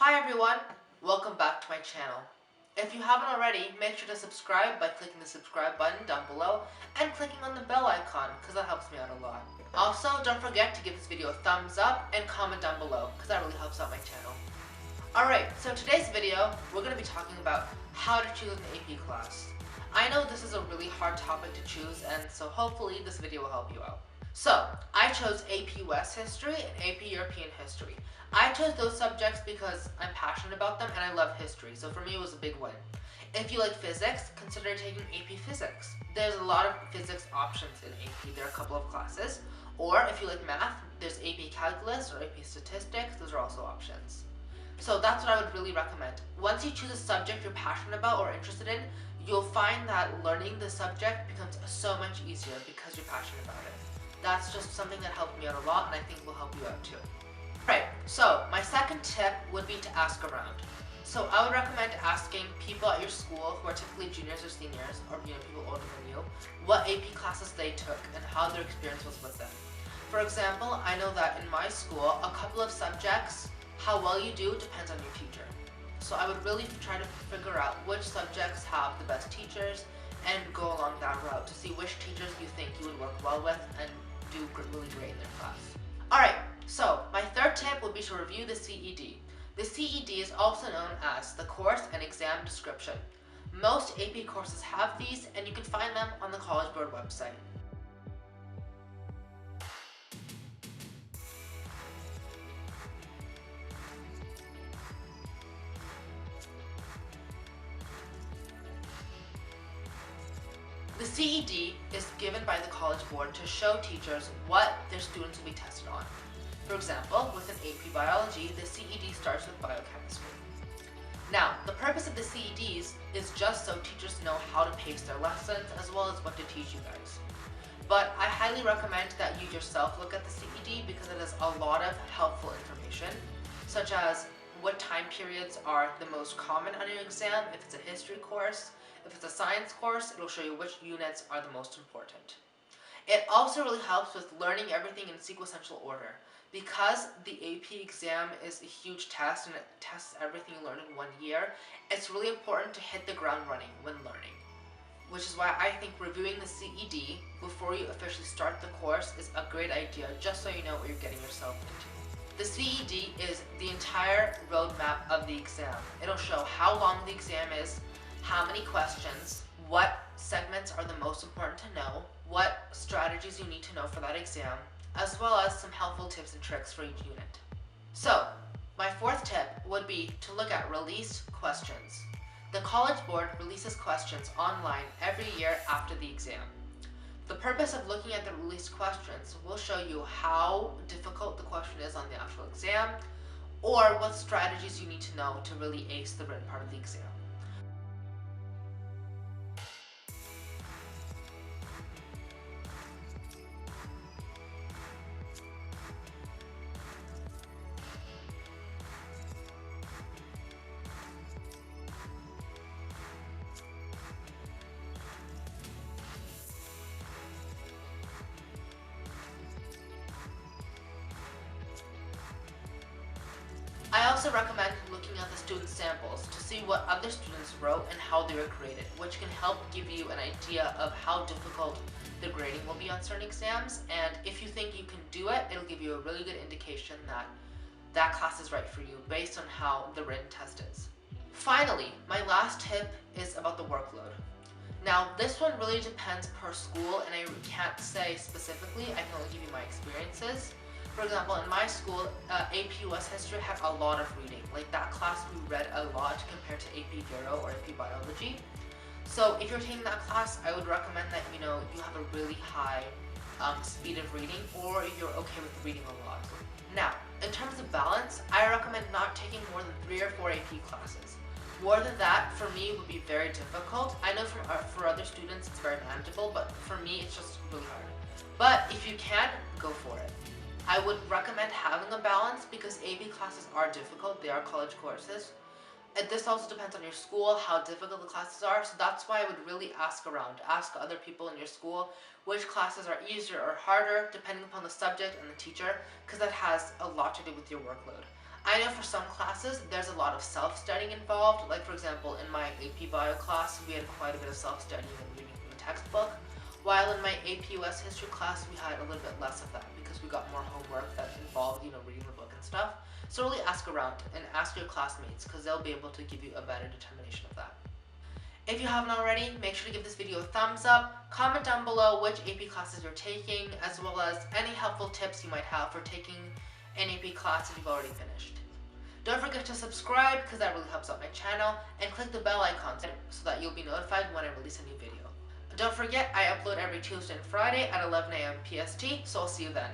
Hi everyone, welcome back to my channel. If you haven't already, make sure to subscribe by clicking the subscribe button down below and clicking on the bell icon because that helps me out a lot. Also, don't forget to give this video a thumbs up and comment down below because that really helps out my channel. Alright, so today's video, we're going to be talking about how to choose an AP class. I know this is a really hard topic to choose, and so hopefully this video will help you out. So, I chose AP US History and AP European History. I chose those subjects because I'm passionate about them and I love history, so for me it was a big win. If you like physics, consider taking AP Physics. There's a lot of physics options in AP, there are a couple of classes. Or if you like math, there's AP Calculus or AP Statistics, those are also options. So that's what I would really recommend. Once you choose a subject you're passionate about or interested in, you'll find that learning the subject becomes so much easier because you're passionate about it. That's just something that helped me out a lot and I think will help you out too. Right, so my second tip would be to ask around. So I would recommend asking people at your school who are typically juniors or seniors, or people older than you, what AP classes they took and how their experience was with them. For example, I know that in my school, a couple of subjects, how well you do depends on your teacher. So I would really try to figure out which subjects have the best teachers and go along that route to see which teachers you think you would work well with and do really great in their class. Alright, so my third tip would be to review the CED. The CED is also known as the Course and Exam Description. Most AP courses have these and you can find them on the College Board website. The CED is given by the College Board to show teachers what their students will be tested on. For example, with an AP Biology, the CED starts with biochemistry. Now, the purpose of the CEDs is just so teachers know how to pace their lessons as well as what to teach you guys. But I highly recommend that you yourself look at the CED because it has a lot of helpful information, such as what time periods are the most common on your exam. If it's a history course, if it's a science course, it'll show you which units are the most important. It also really helps with learning everything in sequential order. Because the AP exam is a huge test and it tests everything you learned in 1 year, it's really important to hit the ground running when learning. Which is why I think reviewing the CED before you officially start the course is a great idea, just so you know what you're getting yourself into. The CED is the entire roadmap of the exam. It'll show how long the exam is, how many questions, what segments are the most important to know, what strategies you need to know for that exam, as well as some helpful tips and tricks for each unit. So, my fourth tip would be to look at released questions. The College Board releases questions online every year after the exam. The purpose of looking at the released questions will show you how difficult the question is on the actual exam, or what strategies you need to know to really ace the written part of the exam. I also recommend looking at the student samples to see what other students wrote and how they were graded, which can help give you an idea of how difficult the grading will be on certain exams, and if you think you can do it, it'll give you a really good indication that that class is right for you based on how the written test is. Finally, my last tip is about the workload. Now, this one really depends per school, and I can't say specifically, I can only give you my experiences. For example, in my school, AP US History had a lot of reading. Like that class, we read a lot compared to AP Bureau or AP Biology. So if you're taking that class, I would recommend that you have a really high speed of reading, or you're okay with reading a lot. Now, in terms of balance, I recommend not taking more than 3 or 4 AP classes. More than that, for me, would be very difficult. I know for other students it's very manageable, but for me, it's just really hard. But if you can, go for it. I would recommend having a balance because AP classes are difficult, they are college courses. And this also depends on your school, how difficult the classes are, so that's why I would really ask around. Ask other people in your school which classes are easier or harder depending upon the subject and the teacher, because that has a lot to do with your workload. I know for some classes there's a lot of self-studying involved, like for example in my AP Bio class we had quite a bit of self-studying and reading from the textbook, while in my AP US History class we had a little bit less of that because we got more homework that involved, reading the book and stuff. So really ask around and ask your classmates because they'll be able to give you a better determination of that. If you haven't already, make sure to give this video a thumbs up, comment down below which AP classes you're taking, as well as any helpful tips you might have for taking an AP class if you've already finished. Don't forget to subscribe because that really helps out my channel, and click the bell icon so that you'll be notified when I release a new video. Don't forget, I upload every Tuesday and Friday at 11 a.m. PST, so I'll see you then.